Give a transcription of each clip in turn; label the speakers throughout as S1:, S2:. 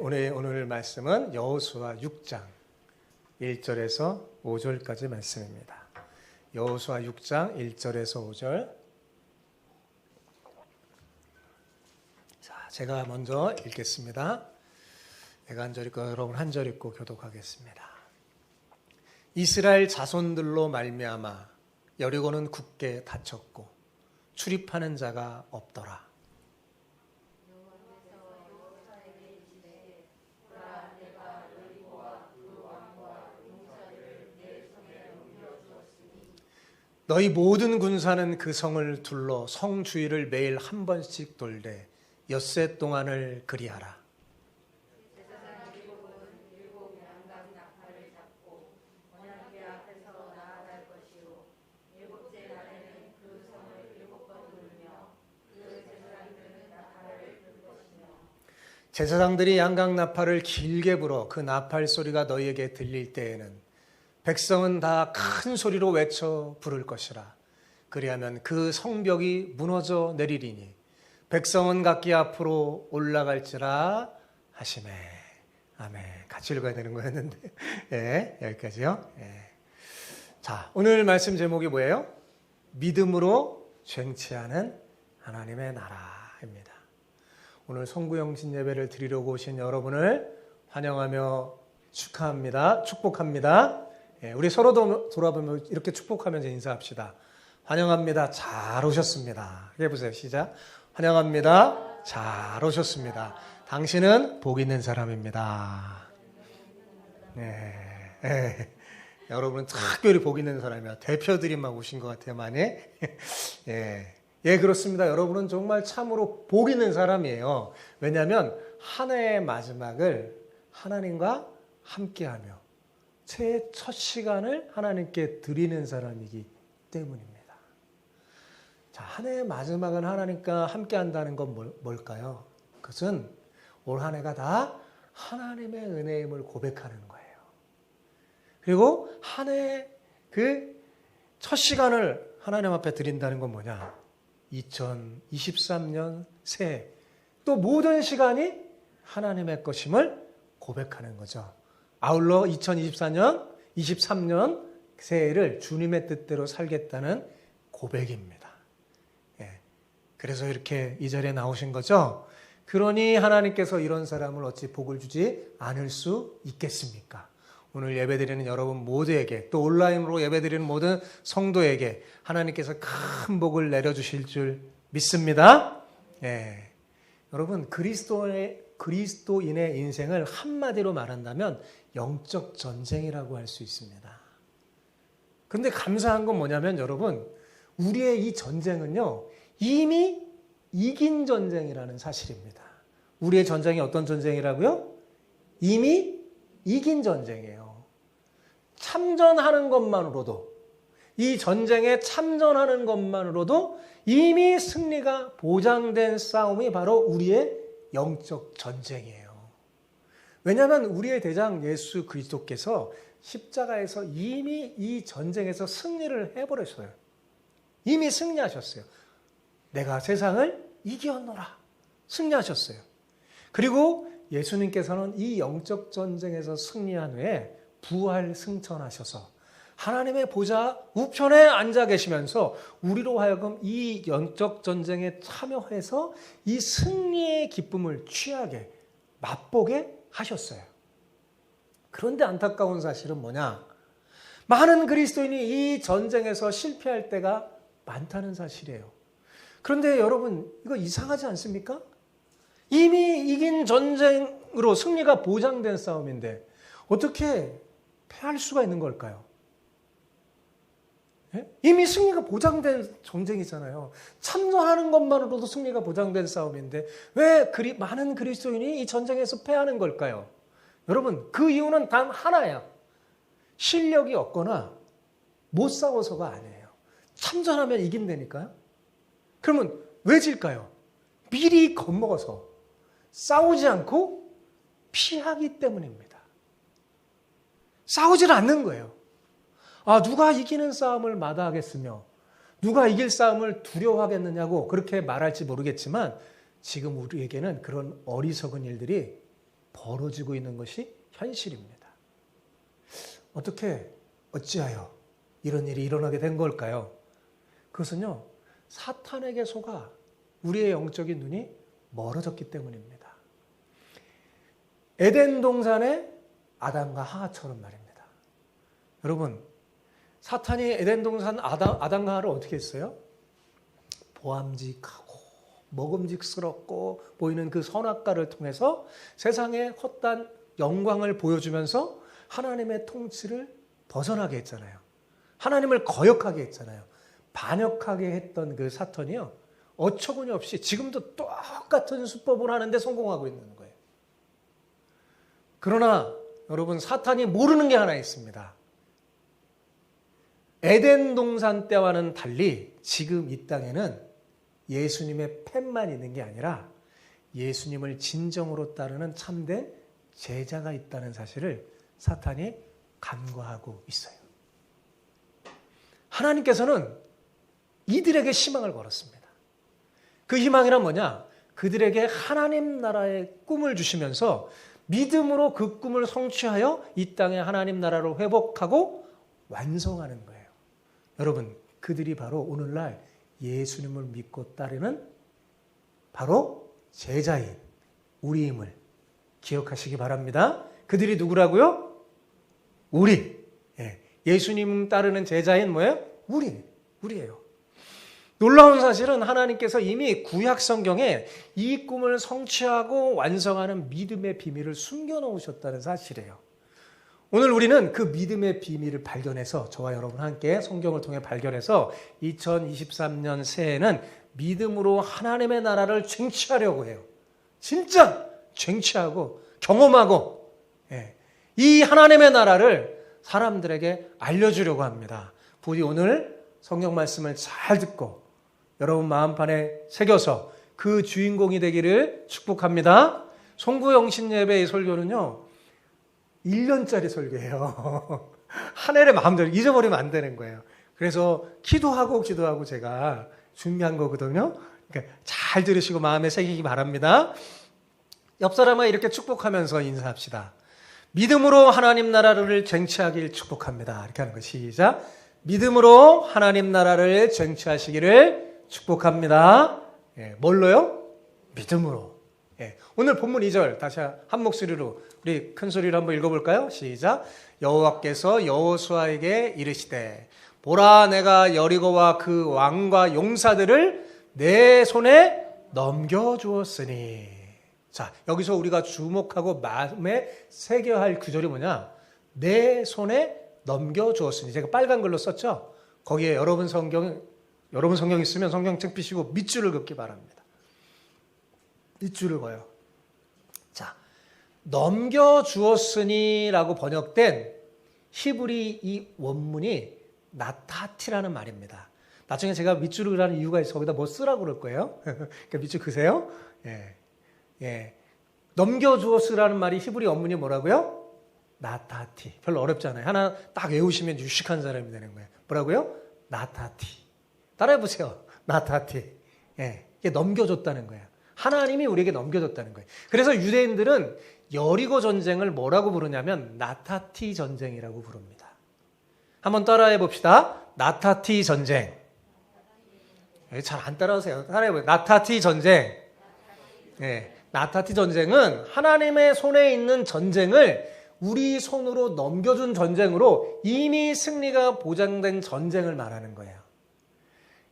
S1: 오늘 말씀은 여호수아 6장 1절에서 5절까지 말씀입니다. 여호수아 6장 1절에서 5절. 자, 제가 먼저 읽겠습니다. 내가 한 절 읽고 여러분 한 절 읽고 교독하겠습니다. 이스라엘 자손들로 말미암아 여리고는 굳게 닫혔고 출입하는 자가 없더라. 너희 모든 군사는 그 성을 둘러 성 주위를 매일 한 번씩 돌되 엿새 동안을 그리하라. 제사장들이 양각 나팔을 길게 불어 그 나팔 소리가 너희에게 들릴 때에는 백성은 다 큰 소리로 외쳐 부를 것이라. 그리하면 그 성벽이 무너져 내리리니 백성은 각기 앞으로 올라갈지라 하시매. 아멘. 같이 읽어야 되는 거였는데 여기까지요. 자, 오늘 말씀 제목이 뭐예요? 믿음으로 쟁취하는 하나님의 나라입니다. 오늘 송구영신 예배를 드리려고 오신 여러분을 환영하며 축하합니다. 축복합니다. 우리 서로 돌아보며 이렇게 축복하면서 인사합시다. 환영합니다. 잘 오셨습니다. 해보세요. 시작. 환영합니다. 잘 오셨습니다. 당신은 복 있는 사람입니다. 여러분은 특별히 복 있는 사람이야. 대표들이 막 오신 것 같아요. 많이. 그렇습니다. 여러분은 정말 참으로 복 있는 사람이에요. 왜냐하면 한 해의 마지막을 하나님과 함께하며 새해 첫 시간을 하나님께 드리는 사람이기 때문입니다. 자, 한 해의 마지막은 하나님과 함께한다는 건 뭘까요? 그것은 올 한 해가 다 하나님의 은혜임을 고백하는 거예요. 그리고 한 해의 그 첫 시간을 하나님 앞에 드린다는 건 뭐냐? 2023년 새해 또 모든 시간이 하나님의 것임을 고백하는 거죠. 아울러 2024년, 23년 새해를 주님의 뜻대로 살겠다는 고백입니다. 그래서 이렇게 이 자리에 나오신 거죠. 그러니 하나님께서 이런 사람을 어찌 복을 주지 않을 수 있겠습니까? 오늘 예배드리는 여러분 모두에게 또 온라인으로 예배드리는 모든 성도에게 하나님께서 큰 복을 내려주실 줄 믿습니다. 여러분 그리스도인의 인생을 한마디로 말한다면 영적 전쟁이라고 할 수 있습니다. 그런데 감사한 건 뭐냐면 여러분 우리의 이 전쟁은요 이미 이긴 전쟁이라는 사실입니다. 우리의 전쟁이 어떤 전쟁이라고요? 이미 이긴 전쟁이에요. 참전하는 것만으로도 이 전쟁에 참전하는 것만으로도 이미 승리가 보장된 싸움이 바로 우리의 영적 전쟁이에요. 왜냐하면 우리의 대장 예수 그리스도께서 십자가에서 이미 이 전쟁에서 승리를 해버렸어요. 이미 승리하셨어요. 내가 세상을 이겼노라. 승리하셨어요. 그리고 예수님께서는 이 영적 전쟁에서 승리한 후에 부활 승천하셔서 하나님의 보좌 우편에 앉아 계시면서 우리로 하여금 이 영적 전쟁에 참여해서 이 승리의 기쁨을 취하게 맛보게 하셨어요. 그런데 안타까운 사실은 뭐냐? 많은 그리스도인이 이 전쟁에서 실패할 때가 많다는 사실이에요. 그런데 여러분 이거 이상하지 않습니까? 이미 이긴 전쟁으로 승리가 보장된 싸움인데 어떻게 패할 수가 있는 걸까요? 이미 승리가 보장된 전쟁이잖아요. 참전하는 것만으로도 승리가 보장된 싸움인데 왜 많은 그리스도인이 이 전쟁에서 패하는 걸까요? 여러분 그 이유는 단 하나야. 실력이 없거나 못 싸워서가 아니에요. 참전하면 이긴다니까요. 그러면 왜 질까요? 미리 겁먹어서 싸우지 않고 피하기 때문입니다. 싸우질 않는 거예요. 누가 이기는 싸움을 마다하겠으며 누가 이길 싸움을 두려워하겠느냐고 그렇게 말할지 모르겠지만 지금 우리에게는 그런 어리석은 일들이 벌어지고 있는 것이 현실입니다. 어찌하여 이런 일이 일어나게 된 걸까요? 그것은요, 사탄에게 속아 우리의 영적인 눈이 멀어졌기 때문입니다. 에덴 동산의 아담과 하와처럼 말입니다. 여러분, 사탄이 에덴 동산 아담과 하와를 어떻게 했어요? 보암직하고 먹음직스럽고 보이는 그 선악과를 통해서 세상에 헛된 영광을 보여주면서 하나님의 통치를 벗어나게 했잖아요. 하나님을 거역하게 했잖아요. 반역하게 했던 그 사탄이요, 어처구니 없이 지금도 똑같은 수법을 하는데 성공하고 있는 거예요. 그러나 여러분, 사탄이 모르는 게 하나 있습니다. 에덴 동산 때와는 달리 지금 이 땅에는 예수님의 팬만 있는 게 아니라 예수님을 진정으로 따르는 참된 제자가 있다는 사실을 사탄이 간과하고 있어요. 하나님께서는 이들에게 희망을 걸었습니다. 그 희망이란 뭐냐? 그들에게 하나님 나라의 꿈을 주시면서 믿음으로 그 꿈을 성취하여 이 땅에 하나님 나라를 회복하고 완성하는 거예요. 여러분, 그들이 바로 오늘날 예수님을 믿고 따르는 바로 제자인 우리임을 기억하시기 바랍니다. 그들이 누구라고요? 우리. 예수님 따르는 제자인 뭐예요? 우리예요. 놀라운 사실은 하나님께서 이미 구약 성경에 이 꿈을 성취하고 완성하는 믿음의 비밀을 숨겨놓으셨다는 사실이에요. 오늘 우리는 그 믿음의 비밀을 발견해서, 저와 여러분 함께 성경을 통해 발견해서 2023년 새해에는 믿음으로 하나님의 나라를 쟁취하려고 해요. 진짜 쟁취하고 경험하고, 이 하나님의 나라를 사람들에게 알려주려고 합니다. 부디 오늘 성경 말씀을 잘 듣고 여러분 마음판에 새겨서 그 주인공이 되기를 축복합니다. 송구영신 예배의 설교는요, 1년짜리 설교예요. 한 해를 마음대로 잊어버리면 안 되는 거예요. 그래서 기도하고 제가 준비한 거거든요. 그러니까 잘 들으시고 마음에 새기기 바랍니다. 옆 사람과 이렇게 축복하면서 인사합시다. 믿음으로 하나님 나라를 쟁취하길 축복합니다. 이렇게 하는 거. 시작. 믿음으로 하나님 나라를 쟁취하시기를 축복합니다. 뭘로요? 믿음으로. 오늘 본문 2절 다시 한 목소리로 우리 큰 소리로 한번 읽어볼까요? 시작. 여호와께서 여호수아에게 이르시되 보라, 내가 여리고와 그 왕과 용사들을 내 손에 넘겨주었으니. 자, 여기서 우리가 주목하고 마음에 새겨야 할 구절이 뭐냐? 내 손에 넘겨주었으니. 제가 빨간 글로 썼죠? 거기에 여러분 성경 있으면 성경책 펴시고 밑줄을 긋기 바랍니다. 밑줄을 그어요. 자, 넘겨주었으니라고 번역된 히브리 이 원문이 나타티라는 말입니다. 나중에 제가 밑줄을 그라는 이유가 있어. 거기다 뭐 쓰라고 그럴 거예요. 그러니까 밑줄 그세요. 넘겨주었으라는 말이 히브리 원문이 뭐라고요? 나타티. 별로 어렵잖아요. 하나 딱 외우시면 유식한 사람이 되는 거예요. 뭐라고요? 나타티. 따라해보세요. 나타티. 이게 넘겨줬다는 거예요. 하나님이 우리에게 넘겨줬다는 거예요. 그래서 유대인들은 여리고 전쟁을 뭐라고 부르냐면 나타티 전쟁이라고 부릅니다. 한번 따라해 봅시다. 나타티 전쟁. 잘 안 따라하세요. 따라해보세요. 나타티 전쟁. 나타티 전쟁은 하나님의 손에 있는 전쟁을 우리 손으로 넘겨준 전쟁으로 이미 승리가 보장된 전쟁을 말하는 거예요.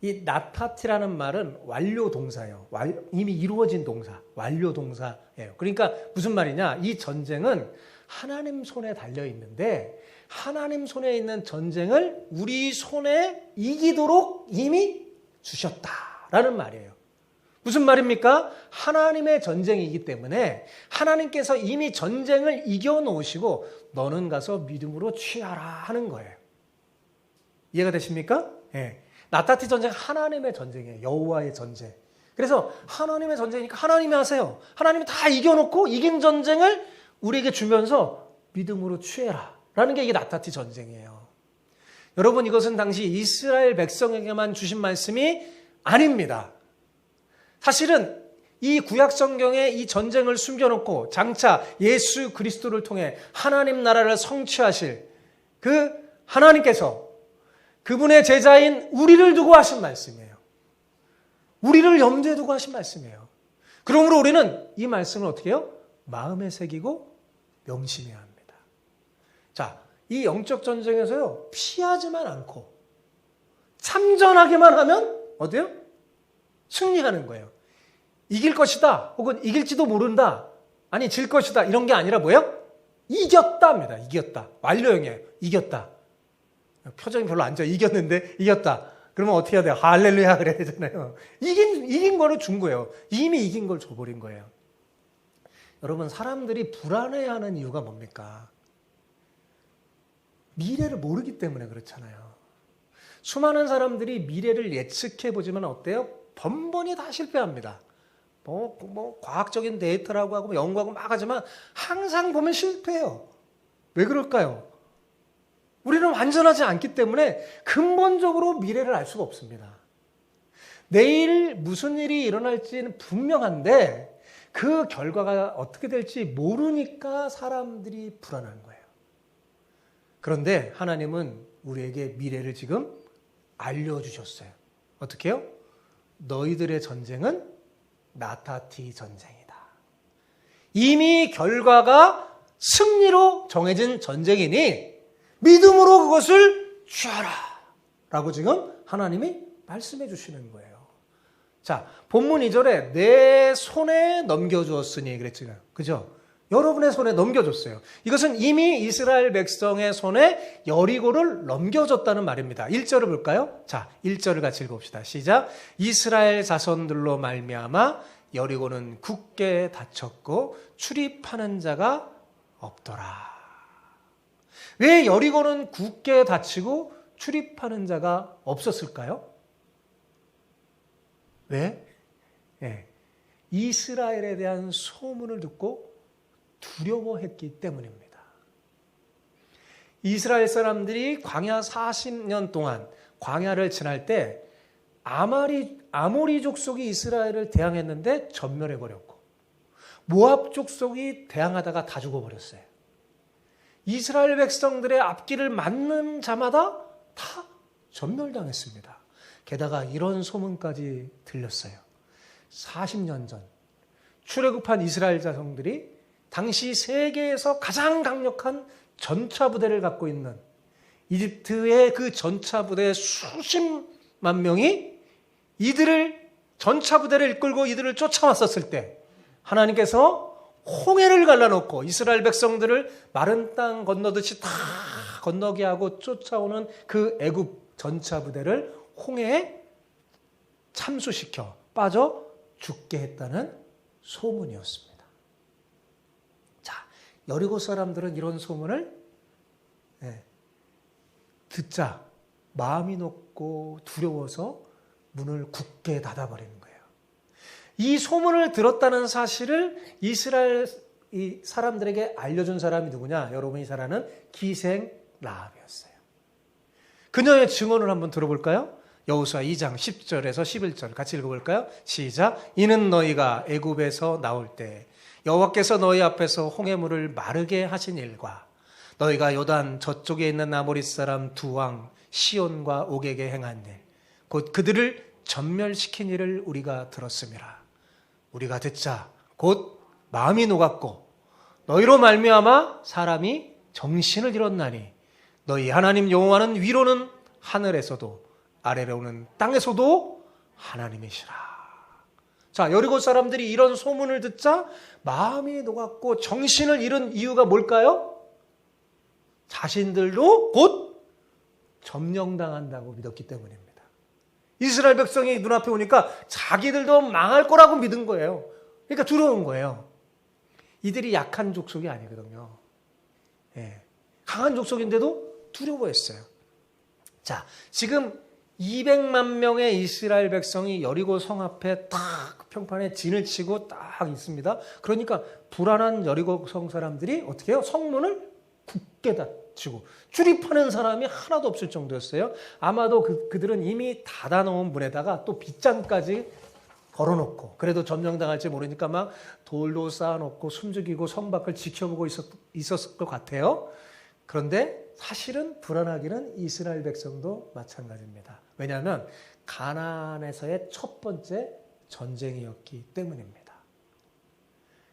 S1: 이 나타티라는 말은 완료 동사예요. 이미 이루어진 동사, 완료 동사예요. 그러니까 무슨 말이냐? 이 전쟁은 하나님 손에 달려 있는데 하나님 손에 있는 전쟁을 우리 손에 이기도록 이미 주셨다라는 말이에요. 무슨 말입니까? 하나님의 전쟁이기 때문에 하나님께서 이미 전쟁을 이겨놓으시고 너는 가서 믿음으로 취하라 하는 거예요. 이해가 되십니까? 나타티 전쟁 하나님의 전쟁이에요. 여호와의 전쟁. 그래서 하나님의 전쟁이니까 하나님이 하세요. 하나님이 다 이겨놓고 이긴 전쟁을 우리에게 주면서 믿음으로 취해라 라는 게 이게 나타티 전쟁이에요. 여러분, 이것은 당시 이스라엘 백성에게만 주신 말씀이 아닙니다. 사실은 이 구약 성경에 이 전쟁을 숨겨놓고 장차 예수 그리스도를 통해 하나님 나라를 성취하실 그 하나님께서 그분의 제자인 우리를 두고 하신 말씀이에요. 우리를 염두에 두고 하신 말씀이에요. 그러므로 우리는 이 말씀을 어떻게 해요? 마음에 새기고 명심해야 합니다. 자, 이 영적 전쟁에서요, 피하지만 않고 참전하기만 하면 어때요? 승리하는 거예요. 이길 것이다, 혹은 이길지도 모른다, 아니 질 것이다, 이런 게 아니라 뭐예요? 이겼다입니다. 이겼다. 완료형이에요. 이겼다. 표정이 별로 안 좋아. 이겼는데 이겼다. 그러면 어떻게 해야 돼요? 할렐루야 그래야 되잖아요. 이긴 거를 준 거예요. 이미 이긴 걸 줘버린 거예요. 여러분, 사람들이 불안해하는 이유가 뭡니까? 미래를 모르기 때문에 그렇잖아요. 수많은 사람들이 미래를 예측해보지만 어때요? 번번이 다 실패합니다. 과학적인 데이터라고 하고 연구하고 막 하지만 항상 보면 실패해요. 왜 그럴까요? 우리는 완전하지 않기 때문에 근본적으로 미래를 알 수가 없습니다. 내일 무슨 일이 일어날지는 분명한데 그 결과가 어떻게 될지 모르니까 사람들이 불안한 거예요. 그런데 하나님은 우리에게 미래를 지금 알려주셨어요. 어떻게 해요? 너희들의 전쟁은 나타티 전쟁이다. 이미 결과가 승리로 정해진 전쟁이니 믿음으로 그것을 취하라 라고 지금 하나님이 말씀해 주시는 거예요. 자, 본문 2절에 내 손에 넘겨주었으니 그랬잖아요. 그죠? 여러분의 손에 넘겨줬어요. 이것은 이미 이스라엘 백성의 손에 여리고를 넘겨줬다는 말입니다. 1절을 볼까요? 자, 1절을 같이 읽어봅시다. 시작. 이스라엘 자손들로 말미암아 여리고는 굳게 닫혔고 출입하는 자가 없더라. 왜 여리고는 굳게 닫히고 출입하는 자가 없었을까요? 왜? 네. 이스라엘에 대한 소문을 듣고 두려워했기 때문입니다. 이스라엘 사람들이 광야 40년 동안 광야를 지날 때 아모리 족속이 이스라엘을 대항했는데 전멸해버렸고 모압 족속이 대항하다가 다 죽어버렸어요. 이스라엘 백성들의 앞길을 맞는 자마다 다 전멸당했습니다. 게다가 이런 소문까지 들렸어요. 40년 전 출애굽한 이스라엘 자손들이 당시 세계에서 가장 강력한 전차 부대를 갖고 있는 이집트의 그 전차 부대의 수십만 명이 이들을 전차 부대를 이끌고 이들을 쫓아왔었을 때 하나님께서 홍해를 갈라놓고 이스라엘 백성들을 마른 땅 건너듯이 다 건너게 하고 쫓아오는 그 애굽 전차 부대를 홍해에 참수시켜 빠져 죽게 했다는 소문이었습니다. 자, 여리고 사람들은 이런 소문을 듣자 마음이 높고 두려워서 문을 굳게 닫아버리는 거예요. 이 소문을 들었다는 사실을 이스라엘 이 사람들에게 알려준 사람이 누구냐? 여러분이 잘 아는 기생 라합이었어요. 그녀의 증언을 한번 들어볼까요? 여호수아 2장 10절에서 11절 같이 읽어볼까요? 시작. 이는 너희가 애굽에서 나올 때 여호와께서 너희 앞에서 홍해물을 마르게 하신 일과 너희가 요단 저쪽에 있는 아모리 사람 두 왕 시온과 옥에게 행한 일 곧 그들을 전멸시킨 일을 우리가 들었음이라. 우리가 듣자 곧 마음이 녹았고 너희로 말미암아 사람이 정신을 잃었나니 너희 하나님 여호와는 위로는 하늘에서도 아래로는 땅에서도 하나님이시라. 자, 여리고 사람들이 이런 소문을 듣자 마음이 녹았고 정신을 잃은 이유가 뭘까요? 자신들도 곧 점령당한다고 믿었기 때문입니다. 이스라엘 백성이 눈앞에 오니까 자기들도 망할 거라고 믿은 거예요. 그러니까 두려운 거예요. 이들이 약한 족속이 아니거든요. 강한 족속인데도 두려워했어요. 자, 지금 200만 명의 이스라엘 백성이 여리고 성 앞에 딱 평판에 진을 치고 딱 있습니다. 그러니까 불안한 여리고 성 사람들이 어떻게 해요? 성문을 굳게 닫히고 출입하는 사람이 하나도 없을 정도였어요. 아마도 그들은 이미 닫아놓은 문에다가 또 빗장까지 걸어놓고 그래도 점령당할지 모르니까 막 돌도 쌓아놓고 숨죽이고 성 밖을 지켜보고 있었을 것 같아요. 그런데 사실은 불안하기는 이스라엘 백성도 마찬가지입니다. 왜냐하면 가나안에서의 첫 번째 전쟁이었기 때문입니다.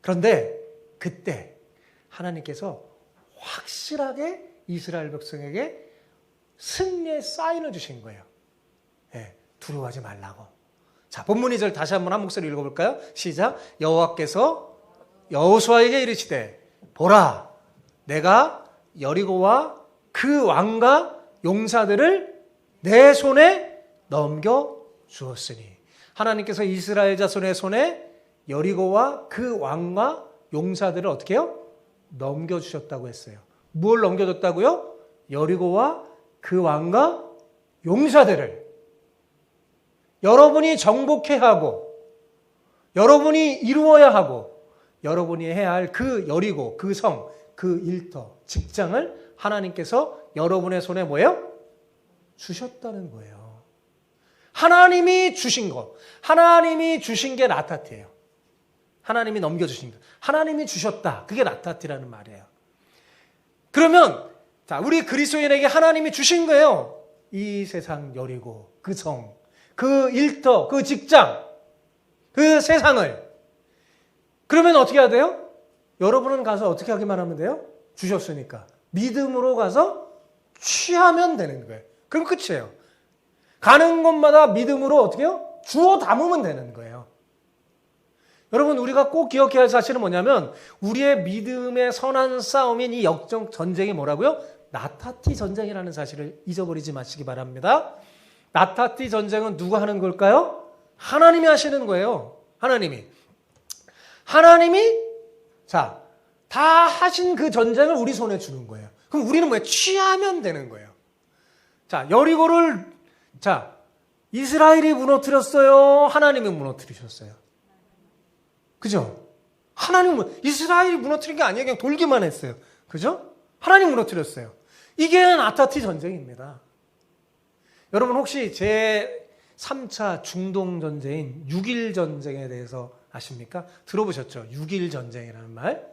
S1: 그런데 그때 하나님께서 확실하게 이스라엘 백성에게 승리의 사인을 주신 거예요. 네, 두려워하지 말라고. 자, 본문 2절 다시 한번 한 목소리 읽어볼까요? 시작. 여호와께서 여호수아에게 이르시되 보라, 내가 여리고와 그 왕과 용사들을 내 손에 넘겨주었으니. 하나님께서 이스라엘 자손의 손에 여리고와 그 왕과 용사들을 어떻게 해요? 넘겨주셨다고 했어요. 뭘 넘겨줬다고요? 여리고와 그 왕과 용사들을. 여러분이 정복해야 하고 여러분이 이루어야 하고 여러분이 해야 할 그 여리고, 그 성, 그 일터, 직장을 하나님께서 여러분의 손에 뭐예요? 주셨다는 거예요. 하나님이 주신 것. 하나님이 주신 게 나타티예요. 하나님이 넘겨주신 것. 하나님이 주셨다. 그게 나타티라는 말이에요. 그러면 자, 우리 그리스도인에게 하나님이 주신 거예요. 이 세상 여리고, 그 성, 그 일터, 그 직장, 그 세상을. 그러면 어떻게 해야 돼요? 여러분은 가서 어떻게 하기만 하면 돼요? 주셨으니까. 믿음으로 가서 취하면 되는 거예요. 그럼 끝이에요. 가는 곳마다 믿음으로 어떻게 해요? 주워 담으면 되는 거예요. 여러분, 우리가 꼭 기억해야 할 사실은 뭐냐면 우리의 믿음의 선한 싸움인 이 역적 전쟁이 뭐라고요? 나타티 전쟁이라는 사실을 잊어버리지 마시기 바랍니다. 나타티 전쟁은 누가 하는 걸까요? 하나님이 하시는 거예요. 하나님이. 자, 다 하신 그 전쟁을 우리 손에 주는 거예요. 그럼 우리는 뭐예요? 취하면 되는 거예요. 자, 여리고를, 자, 이스라엘이 무너뜨렸어요? 하나님이 무너뜨리셨어요? 그죠? 이스라엘이 무너뜨린 게 아니에요. 그냥 돌기만 했어요. 그죠? 하나님 무너뜨렸어요. 이게 나타티 전쟁입니다. 여러분 혹시 제 3차 중동전쟁인 6.1 전쟁에 대해서 아십니까? 들어보셨죠? 6.1 전쟁이라는 말.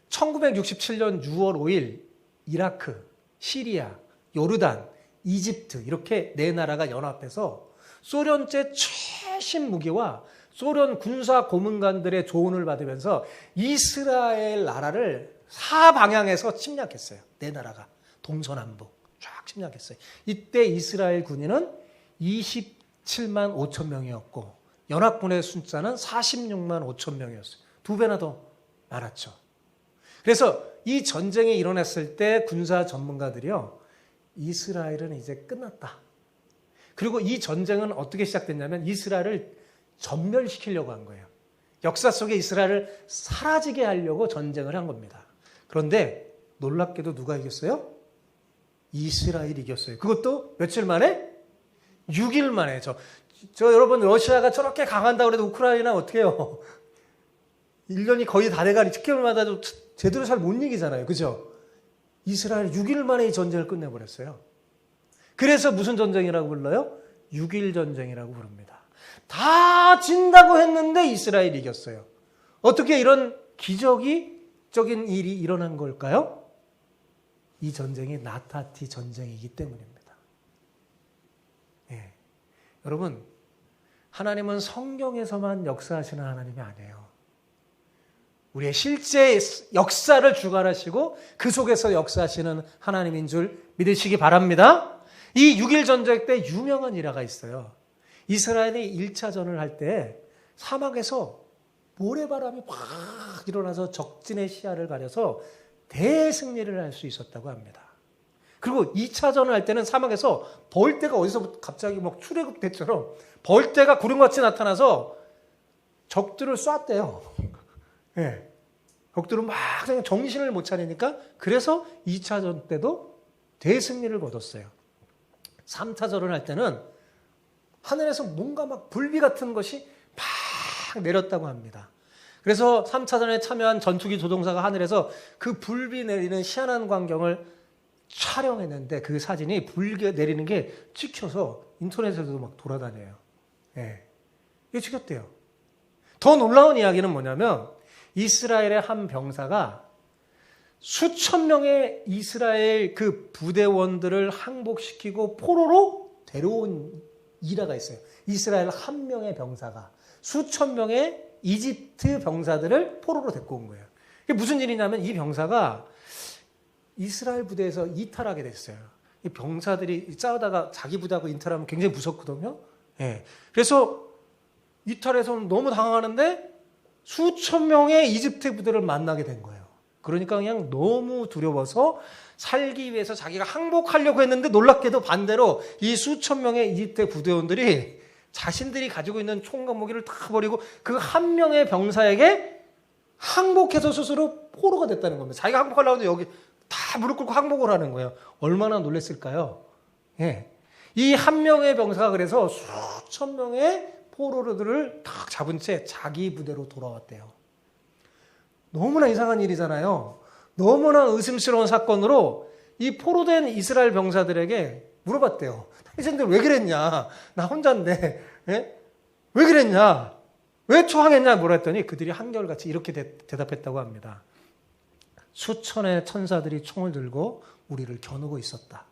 S1: 1967년 6월 5일 이라크, 시리아, 요르단, 이집트 이렇게 네 나라가 연합해서 소련제 최신 무기와 소련 군사 고문관들의 조언을 받으면서 이스라엘 나라를 사방향에서 침략했어요. 네 나라가 동서남북 쫙 침략했어요. 이때 이스라엘 군인은 27만 5천 명이었고 연합군의 숫자는 46만 5천 명이었어요. 두 배나 더 많았죠. 그래서 이 전쟁이 일어났을 때 군사 전문가들이요, 이스라엘은 이제 끝났다. 그리고 이 전쟁은 어떻게 시작됐냐면 이스라엘을 전멸시키려고 한 거예요. 역사 속에 이스라엘을 사라지게 하려고 전쟁을 한 겁니다. 그런데 놀랍게도 누가 이겼어요? 이스라엘이 이겼어요. 그것도 며칠 만에? 6일 만에. 저 여러분, 러시아가 저렇게 강한다고 해도 우크라이나 어떻게 해요? 1년이 거의 다 돼가니 10개월마다도 제대로 잘 못 이기잖아요. 그죠? 이스라엘이 6일 만에 이 전쟁을 끝내버렸어요. 그래서 무슨 전쟁이라고 불러요? 6.1 전쟁이라고 부릅니다. 다 진다고 했는데 이스라엘이 이겼어요. 어떻게 이런 기적적인 일이 일어난 걸까요? 이 전쟁이 나타티 전쟁이기 때문입니다. 네. 여러분, 하나님은 성경에서만 역사하시는 하나님이 아니에요. 우리의 실제 역사를 주관하시고 그 속에서 역사하시는 하나님인 줄 믿으시기 바랍니다. 이 6.1 전쟁 때 유명한 일화가 있어요. 이스라엘이 1차전을 할 때 사막에서 모래바람이 팍 일어나서 적진의 시야를 가려서 대승리를 할 수 있었다고 합니다. 그리고 2차전을 할 때는 사막에서 벌떼가 어디서 갑자기 막 출애굽대처럼 벌떼가 구름같이 나타나서 적들을 쐈대요. 네. 적들은 막 정신을 못 차리니까 그래서 2차전 때도 대승리를 거뒀어요. 3차전을 할 때는 하늘에서 뭔가 막 불비 같은 것이 팍 내렸다고 합니다. 그래서 3차전에 참여한 전투기 조종사가 하늘에서 그 불비 내리는 희한한 광경을 촬영했는데 그 사진이 불게 내리는 게 찍혀서 인터넷에서도 막 돌아다녀요. 네. 이거 죽였대요. 더 놀라운 이야기는 뭐냐면 이스라엘의 한 병사가 수천 명의 이스라엘 그 부대원들을 항복시키고 포로로 데려온 일화가 있어요. 이스라엘 한 명의 병사가 수천 명의 이집트 병사들을 포로로 데리고 온 거예요. 이게 무슨 일이냐면 이 병사가 이스라엘 부대에서 이탈하게 됐어요. 이 병사들이 싸우다가 자기 부대하고 이탈하면 굉장히 무섭거든요. 예. 그래서 이탈해서 너무 당황하는데 수천 명의 이집트 부대를 만나게 된 거예요. 그러니까 그냥 너무 두려워서 살기 위해서 자기가 항복하려고 했는데 놀랍게도 반대로 이 수천 명의 이집트 부대원들이 자신들이 가지고 있는 총과 무기를 다 버리고 그 한 명의 병사에게 항복해서 스스로 포로가 됐다는 겁니다. 자기가 항복하려고 하는데 여기 다 무릎 꿇고 항복을 하는 거예요. 얼마나 놀랐을까요? 예. 이 한 명의 병사가 그래서 수천 명의 포로들을 딱 잡은 채 자기 부대로 돌아왔대요. 너무나 이상한 일이잖아요. 너무나 의심스러운 사건으로 이 포로된 이스라엘 병사들에게 물어봤대요. 당신들 왜 그랬냐? 나 혼자인데, 예? 왜 그랬냐? 왜 초항했냐? 뭐라 했더니 그들이 한결같이 이렇게 대답했다고 합니다. 수천의 천사들이 총을 들고 우리를 겨누고 있었다.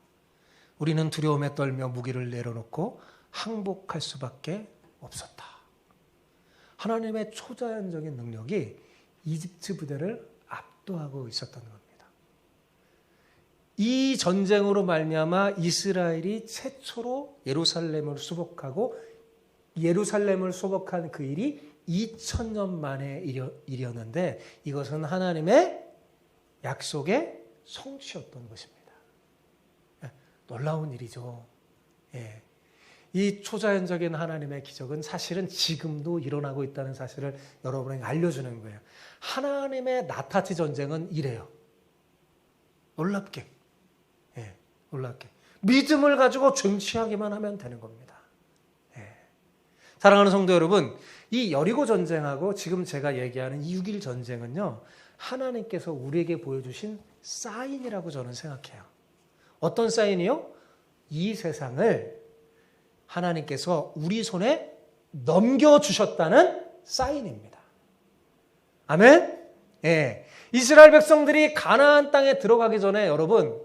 S1: 우리는 두려움에 떨며 무기를 내려놓고 항복할 수밖에 없었다. 하나님의 초자연적인 능력이 이집트 부대를 압도하고 있었던 겁니다. 이 전쟁으로 말미암아 이스라엘이 최초로 예루살렘을 수복하고 예루살렘을 수복한 그 일이 2000년 만의 일이었는데 이것은 하나님의 약속의 성취였던 것입니다. 놀라운 일이죠. 예. 이 초자연적인 하나님의 기적은 사실은 지금도 일어나고 있다는 사실을 여러분에게 알려주는 거예요. 하나님의 나타치 전쟁은 이래요. 놀랍게. 예, 놀랍게. 믿음을 가지고 정치하기만 하면 되는 겁니다. 예. 사랑하는 성도 여러분, 이 여리고 전쟁하고 지금 제가 얘기하는 6.1 전쟁은요, 하나님께서 우리에게 보여주신 사인이라고 저는 생각해요. 어떤 사인이요? 이 세상을 하나님께서 우리 손에 넘겨주셨다는 사인입니다. 아멘? 예. 이스라엘 백성들이 가나안 땅에 들어가기 전에 여러분,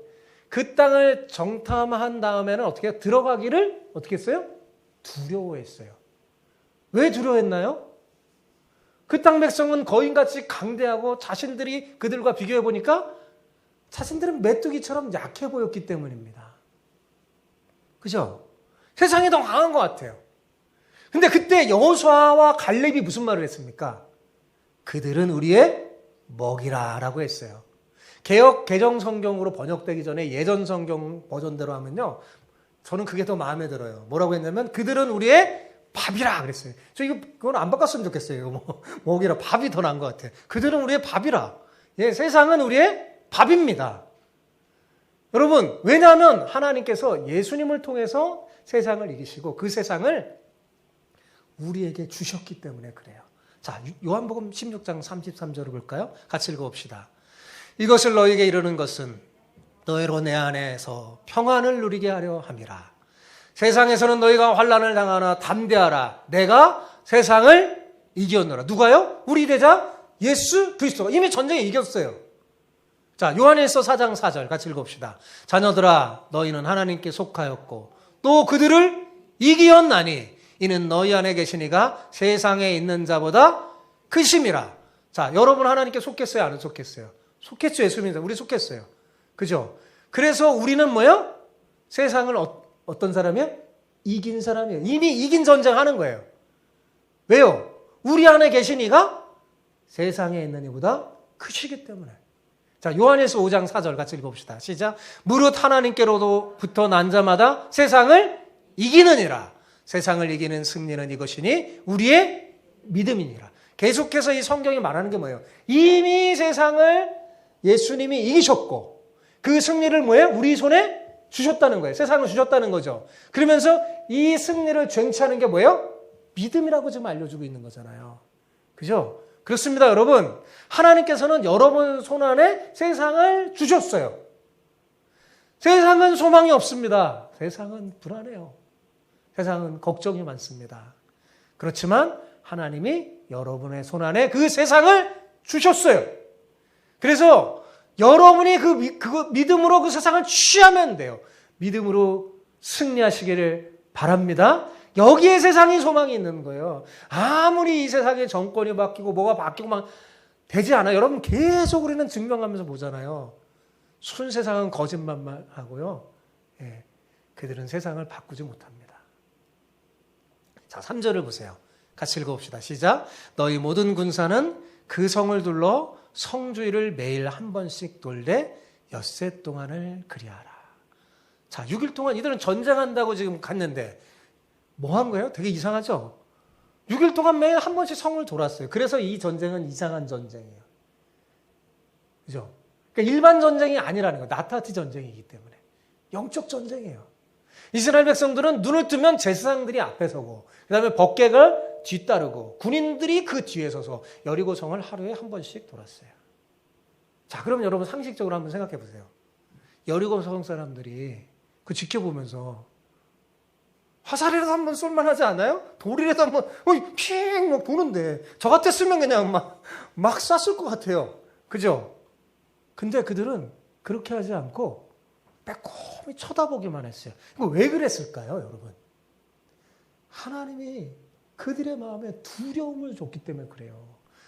S1: 그 땅을 정탐한 다음에는 어떻게 들어가기를 어떻게 했어요? 두려워했어요. 왜 두려워했나요? 그 땅 백성은 거인같이 강대하고 자신들이 그들과 비교해 보니까 자신들은 메뚜기처럼 약해 보였기 때문입니다. 그죠? 세상이 더 강한 것 같아요. 근데 그때 여호수아와 갈렙이 무슨 말을 했습니까? 그들은 우리의 먹이라 라고 했어요. 개역 개정 성경으로 번역되기 전에 예전 성경 버전대로 하면요, 저는 그게 더 마음에 들어요. 뭐라고 했냐면 그들은 우리의 밥이라 그랬어요. 저 그건 안 바꿨으면 좋겠어요. 이거 먹이라, 밥이 더 나은 것 같아요. 그들은 우리의 밥이라. 예, 세상은 우리의 밥입니다. 여러분, 왜냐하면 하나님께서 예수님을 통해서 세상을 이기시고 그 세상을 우리에게 주셨기 때문에 그래요. 자, 요한복음 16장 33절을 볼까요? 같이 읽어봅시다. 이것을 너에게 이르는 것은 너희로 내 안에서 평안을 누리게 하려 함이라. 세상에서는 너희가 환난을 당하나 담대하라. 내가 세상을 이겼노라. 누가요? 우리 대장 예수 그리스도가 이미 전쟁에 이겼어요. 자, 요한일서 4장 4절 같이 읽어봅시다. 자녀들아, 너희는 하나님께 속하였고 또 그들을 이기었나니 이는 너희 안에 계신 이가 세상에 있는 자보다 크심이라. 자, 여러분 하나님께 속했어요? 안 속했어요? 속했죠. 예수님이 우리 속했어요. 그죠? 그래서 우리는 뭐예요? 세상을 어떤 사람이에요? 이긴 사람이에요. 이미 이긴 전쟁하는 거예요. 왜요? 우리 안에 계신 이가 세상에 있는 이보다 크시기 때문에. 자, 요한일서 5장 4절 같이 읽어봅시다. 시작. 무릇 하나님께로부터 난 자마다 세상을 이기느니라. 세상을 이기는 승리는 이것이니 우리의 믿음이니라. 계속해서 이 성경이 말하는 게 뭐예요? 이미 세상을 예수님이 이기셨고 그 승리를 뭐예요? 우리 손에 주셨다는 거예요. 세상을 주셨다는 거죠. 그러면서 이 승리를 쟁취하는 게 뭐예요? 믿음이라고 지금 알려주고 있는 거잖아요. 그죠? 그렇습니다, 여러분. 하나님께서는 여러분 손 안에 세상을 주셨어요. 세상은 소망이 없습니다. 세상은 불안해요. 세상은 걱정이 많습니다. 그렇지만 하나님이 여러분의 손안에 그 세상을 주셨어요. 그래서 여러분이 그 믿음으로 그 세상을 취하면 돼요. 믿음으로 승리하시기를 바랍니다. 여기에 세상이 소망이 있는 거예요. 아무리 이 세상의 정권이 바뀌고 뭐가 바뀌고 막 되지 않아요. 여러분 계속 우리는 증명하면서 보잖아요. 순 세상은 거짓말만 하고요. 예, 그들은 세상을 바꾸지 못합니다. 자, 3절을 보세요. 같이 읽어봅시다. 시작. 너희 모든 군사는 그 성을 둘러 성주일을 매일 한 번씩 돌되 엿새 동안을 그리하라. 자, 6일 동안 이들은 전쟁한다고 지금 갔는데 뭐 한 거예요? 되게 이상하죠? 6일 동안 매일 한 번씩 성을 돌았어요. 그래서 이 전쟁은 이상한 전쟁이에요. 그죠? 그러니까 일반 전쟁이 아니라는 거예요. 나타티 전쟁이기 때문에. 영적 전쟁이에요. 이스라엘 백성들은 눈을 뜨면 제사장들이 앞에 서고 그 다음에 법궤가 뒤따르고 군인들이 그 뒤에 서서 여리고 성을 하루에 한 번씩 돌았어요. 자, 그럼 여러분 상식적으로 한번 생각해 보세요. 여리고 성 사람들이 그 지켜보면서 화살이라도 한번 쏠만하지 않아요? 돌이라도 한번 핑 막 도는데 저 같았으면 그냥 막 쐈을 것 같아요. 그죠? 근데 그들은 그렇게 하지 않고 빼꼼히 쳐다보기만 했어요. 이거 왜 그랬을까요, 여러분? 하나님이 그들의 마음에 두려움을 줬기 때문에 그래요.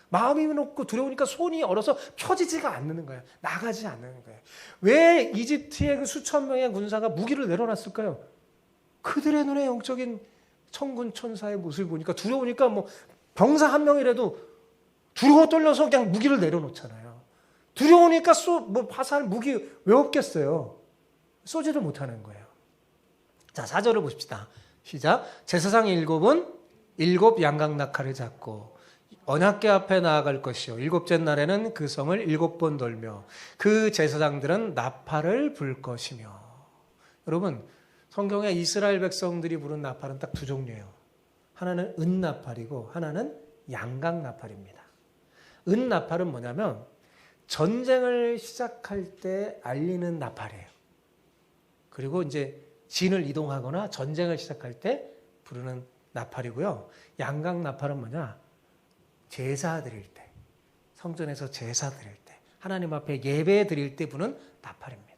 S1: 마음이 높고 두려우니까 손이 얼어서 펴지지가 않는 거예요. 나가지 않는 거예요. 왜 이집트의 그 수천 명의 군사가 무기를 내려놨을까요? 그들의 눈에 영적인 천군 천사의 모습을 보니까 두려우니까 뭐 병사 한 명이라도 두려워 떨려서 그냥 무기를 내려놓잖아요. 두려우니까 화살 무기 왜 없겠어요? 쏘지를 못하는 거예요. 자, 4절을 보십시다. 시작. 제사장 7은 7 양각낙하를 잡고 언약궤 앞에 나아갈 것이요 7째 날에는 그 성을 7번 돌며 그 제사장들은 나팔을 불 것이며. 여러분, 성경에 이스라엘 백성들이 부른 나팔은 딱 두 종류예요. 하나는 은나팔이고 하나는 양각나팔입니다. 은나팔은 뭐냐면 전쟁을 시작할 때 알리는 나팔이에요. 그리고 이제 진을 이동하거나 전쟁을 시작할 때 부르는 나팔이고요. 양각나팔은 뭐냐? 제사 드릴 때, 성전에서 제사 드릴 때, 하나님 앞에 예배 드릴 때 부는 나팔입니다.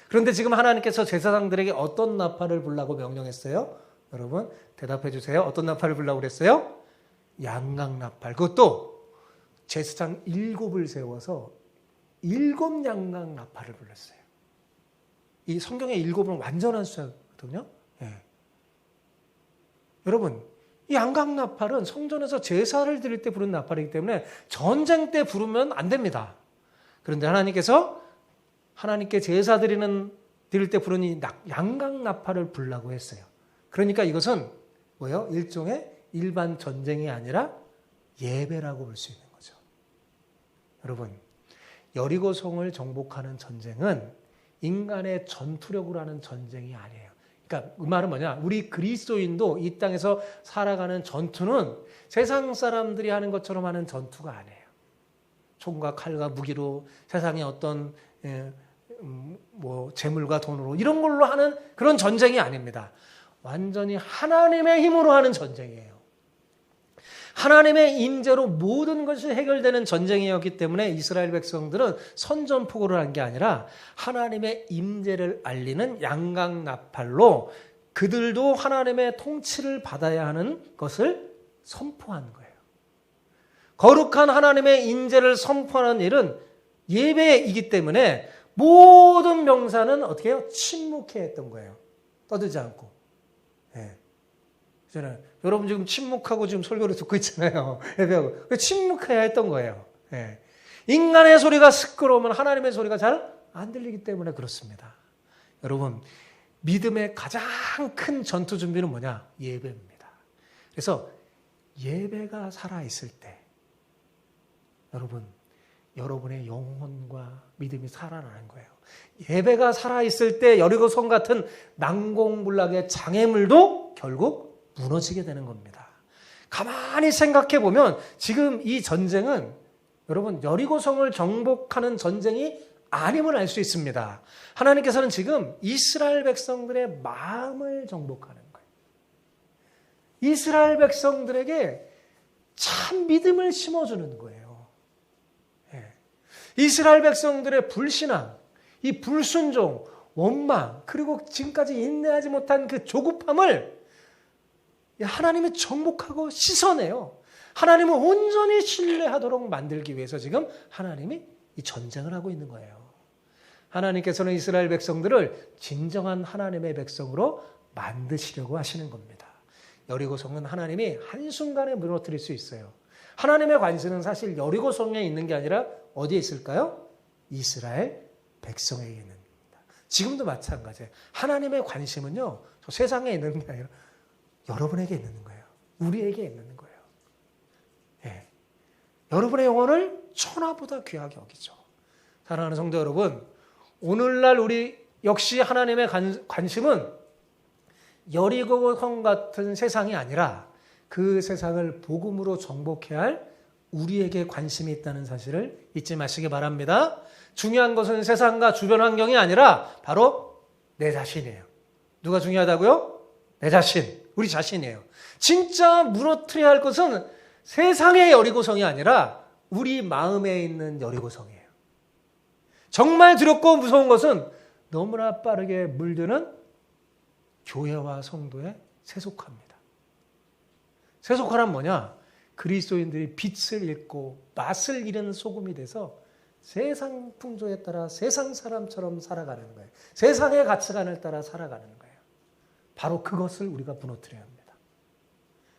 S1: 그런데 지금 하나님께서 제사장들에게 어떤 나팔을 불라고 명령했어요? 여러분 대답해 주세요. 어떤 나팔을 불라고 그랬어요? 양각나팔. 그것도 제사장 7을 세워서 7 양각나팔을 불렀어요. 이 성경의 7은 완전한 숫자거든요. 예. 여러분, 이 양각나팔은 성전에서 제사를 드릴 때 부르는 나팔이기 때문에 전쟁 때 부르면 안 됩니다. 그런데 하나님께서 하나님께 제사 드릴 때 부르는 이 양각나팔을 불라고 했어요. 그러니까 이것은 뭐예요? 일종의 일반 전쟁이 아니라 예배라고 볼 수 있는 거죠. 여러분, 여리고성을 정복하는 전쟁은 인간의 전투력으로 하는 전쟁이 아니에요. 그러니까 그 말은 뭐냐? 우리 그리스도인도 이 땅에서 살아가는 전투는 세상 사람들이 하는 것처럼 하는 전투가 아니에요. 총과 칼과 무기로 세상의 어떤 재물과 돈으로 이런 걸로 하는 그런 전쟁이 아닙니다. 완전히 하나님의 힘으로 하는 전쟁이에요. 하나님의 임재로 모든 것이 해결되는 전쟁이었기 때문에 이스라엘 백성들은 선전포고를 한 게 아니라 하나님의 임재를 알리는 양각나팔로 그들도 하나님의 통치를 받아야 하는 것을 선포한 거예요. 거룩한 하나님의 임재를 선포하는 일은 예배이기 때문에 모든 명사는 어떻게 해요? 침묵해 했던 거예요. 떠들지 않고. 네. 여러분 지금 침묵하고 지금 설교를 듣고 있잖아요. 예배하고. 침묵해야 했던 거예요. 네. 인간의 소리가 시끄러우면 하나님의 소리가 잘 안 들리기 때문에 그렇습니다. 여러분, 믿음의 가장 큰 전투 준비는 뭐냐? 예배입니다. 그래서 예배가 살아있을 때 여러분, 여러분의 영혼과 믿음이 살아나는 거예요. 예배가 살아있을 때 여리고성 같은 난공불락의 장애물도 결국 무너지게 되는 겁니다. 가만히 생각해 보면 지금 이 전쟁은 여러분 여리고성을 정복하는 전쟁이 아님을 알 수 있습니다. 하나님께서는 지금 이스라엘 백성들의 마음을 정복하는 거예요. 이스라엘 백성들에게 참 믿음을 심어주는 거예요. 예. 이스라엘 백성들의 불신앙, 이 불순종, 원망, 그리고 지금까지 인내하지 못한 그 조급함을 하나님이 정복하고 씻어내요. 하나님을 온전히 신뢰하도록 만들기 위해서 지금 하나님이 이 전쟁을 하고 있는 거예요. 하나님께서는 이스라엘 백성들을 진정한 하나님의 백성으로 만드시려고 하시는 겁니다. 여리고성은 하나님이 한순간에 무너뜨릴 수 있어요. 하나님의 관심은 사실 여리고성에 있는 게 아니라 어디에 있을까요? 이스라엘 백성에게 있는 겁니다. 지금도 마찬가지예요. 하나님의 관심은요, 저 세상에 있는 게 아니라 여러분에게 있는 거예요. 우리에게 있는 거예요. 예. 여러분의 영혼을 천하보다 귀하게 여기죠. 사랑하는 성도 여러분, 오늘날 우리 역시 하나님의 관심은 여리고성 같은 세상이 아니라 그 세상을 복음으로 정복해야 할 우리에게 관심이 있다는 사실을 잊지 마시기 바랍니다. 중요한 것은 세상과 주변 환경이 아니라 바로 내 자신이에요. 누가 중요하다고요? 내 자신, 우리 자신이에요. 진짜 무너뜨려야 할 것은 세상의 여리고성이 아니라 우리 마음에 있는 여리고성이에요. 정말 두렵고 무서운 것은 너무나 빠르게 물드는 교회와 성도의 세속화입니다. 세속화란 뭐냐? 그리스도인들이 빛을 잃고 맛을 잃은 소금이 돼서 세상 풍조에 따라 세상 사람처럼 살아가는 거예요. 세상의 가치관을 따라 살아가는 거예요. 바로 그것을 우리가 무너뜨려야 합니다.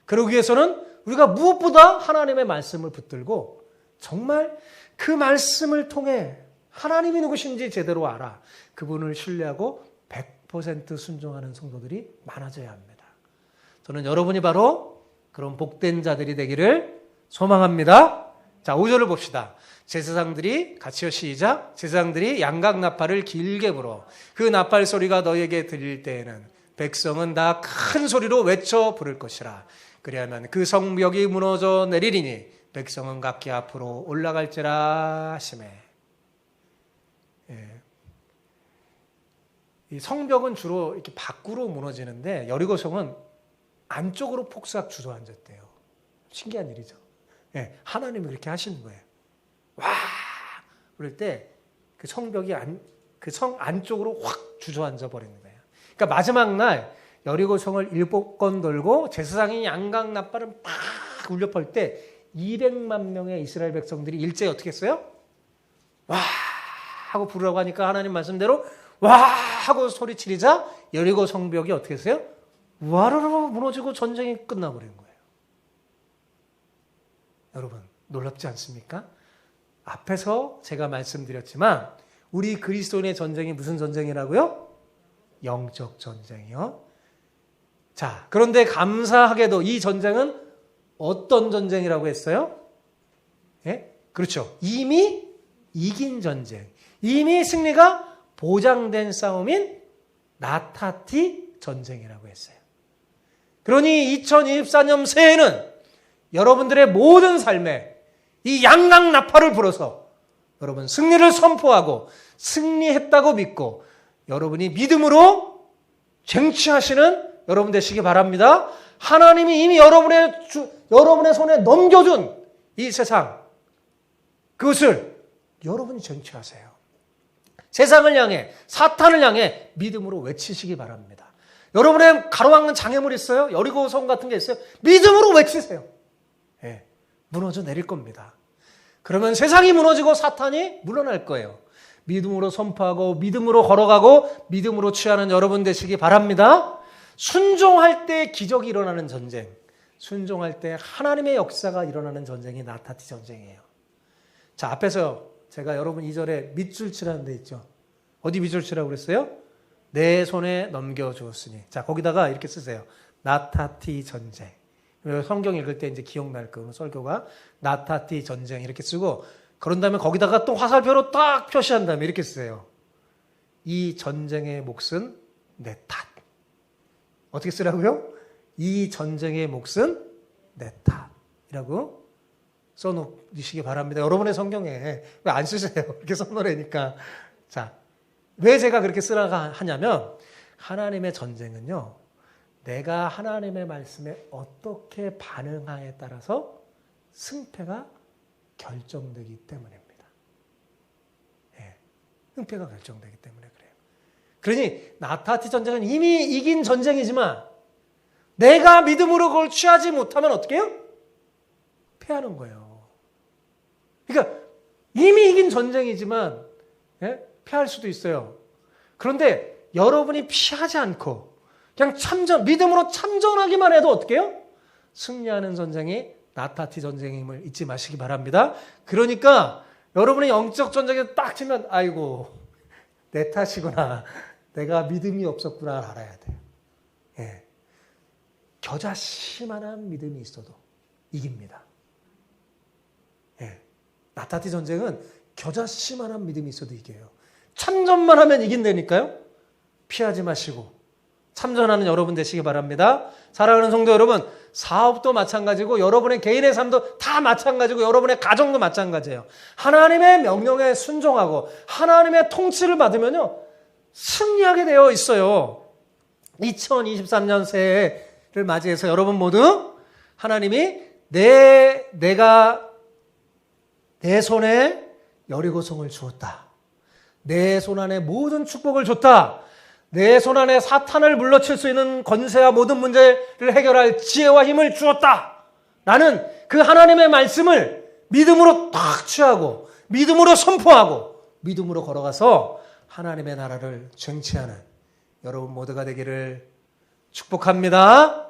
S1: 그러기 위해서는 우리가 무엇보다 하나님의 말씀을 붙들고 정말 그 말씀을 통해 하나님이 누구신지 제대로 알아 그분을 신뢰하고 100% 순종하는 성도들이 많아져야 합니다. 저는 여러분이 바로 그런 복된 자들이 되기를 소망합니다. 자, 5절을 봅시다. 제사장들이 같이요 시작. 제사장들이 양각 나팔을 길게 불어 그 나팔 소리가 너에게 들릴 때에는 백성은 다 큰 소리로 외쳐 부를 것이라. 그리하면 그 성벽이 무너져 내리리니 백성은 각기 앞으로 올라갈지라 하시매. 예. 이 성벽은 주로 이렇게 밖으로 무너지는데 여리고성은 안쪽으로 폭삭 주저앉았대요. 신기한 일이죠. 예. 하나님이 그렇게 하시는 거예요. 와! 그럴 때 그 성벽이 그 성 안쪽으로 확 주저앉아 버리는 거예요. 그러니까 마지막 날 여리고성을 7번 돌고 제사장이 양각 나팔을 팍 울려 펄 때 200만 명의 이스라엘 백성들이 일제히 어떻게 했어요? 와! 하고 부르라고 하니까 하나님 말씀대로 와! 하고 소리 지르자 여리고 성벽이 어떻게 했어요? 와르르 무너지고 전쟁이 끝나버린 거예요. 여러분, 놀랍지 않습니까? 앞에서 제가 말씀드렸지만 우리 그리스도인의 전쟁이 무슨 전쟁이라고요? 영적 전쟁이요. 자, 그런데 감사하게도 이 전쟁은 어떤 전쟁이라고 했어요? 예? 그렇죠. 이미 이긴 전쟁. 이미 승리가 보장된 싸움인 나타티 전쟁이라고 했어요. 그러니 2024년 새해는 여러분들의 모든 삶에 이 양각 나팔을 불어서 여러분 승리를 선포하고 승리했다고 믿고 여러분이 믿음으로 쟁취하시는 여러분 되시기 바랍니다. 하나님이 이미 여러분의 손에 넘겨준 이 세상, 그것을 여러분이 쟁취하세요. 세상을 향해, 사탄을 향해 믿음으로 외치시기 바랍니다. 여러분의 가로막는 장애물이 있어요? 여리고성 같은 게 있어요? 믿음으로 외치세요. 예, 무너져 내릴 겁니다. 그러면 세상이 무너지고 사탄이 물러날 거예요. 믿음으로 선포하고 믿음으로 걸어가고 믿음으로 취하는 여러분 되시기 바랍니다. 순종할 때 기적이 일어나는 전쟁, 순종할 때 하나님의 역사가 일어나는 전쟁이 나타티 전쟁이에요. 자, 앞에서 제가 여러분 2절에 밑줄 치라는 데 있죠. 어디 밑줄 치라고 그랬어요? 내 손에 넘겨주었으니. 자, 거기다가 이렇게 쓰세요. 나타티 전쟁. 성경 읽을 때 이제 기억날 거예요. 설교가 나타티 전쟁 이렇게 쓰고 그런 다음에 거기다가 또 화살표로 딱 표시한 다음에 이렇게 쓰세요. 이 전쟁의 몫은 내 탓. 어떻게 쓰라고요? 이 전쟁의 몫은 내 탓이라고 써놓으시기 바랍니다. 여러분의 성경에 왜 안 쓰세요? 이렇게 써놓으니까. 자, 왜 제가 그렇게 쓰라고 하냐면 하나님의 전쟁은요. 내가 하나님의 말씀에 어떻게 반응하에 따라서 승패가 결정되기 때문입니다. 예, 승패가 결정되기 때문에 그래요. 그러니 나타티 전쟁은 이미 이긴 전쟁이지만 내가 믿음으로 그걸 취하지 못하면 어떻게 해요? 패하는 거예요. 그러니까 이미 이긴 전쟁이지만 예? 패할 수도 있어요. 그런데 여러분이 피하지 않고 그냥 믿음으로 참전하기만 해도 어떻게 해요? 승리하는 전쟁이 나타티 전쟁임을 잊지 마시기 바랍니다. 그러니까 여러분의 영적 전쟁에 딱 치면 아이고 내 탓이구나. 내가 믿음이 없었구나 알아야 돼요. 예. 겨자씨만한 믿음이 있어도 이깁니다. 예. 나타티 전쟁은 겨자씨만한 믿음이 있어도 이겨요. 참전만 하면 이긴다니까요. 피하지 마시고 참전하는 여러분 되시기 바랍니다. 사랑하는 성도 여러분, 사업도 마찬가지고 여러분의 개인의 삶도 다 마찬가지고 여러분의 가정도 마찬가지예요. 하나님의 명령에 순종하고 하나님의 통치를 받으면요 승리하게 되어 있어요. 2023년 새해를 맞이해서 여러분 모두 하나님이 내가 내 손에 여리고성을 주었다. 내 손 안에 모든 축복을 줬다. 내 손 안에 사탄을 물러칠 수 있는 권세와 모든 문제를 해결할 지혜와 힘을 주었다. 라는 그 하나님의 말씀을 믿음으로 딱 취하고 믿음으로 선포하고 믿음으로 걸어가서 하나님의 나라를 쟁취하는 여러분 모두가 되기를 축복합니다.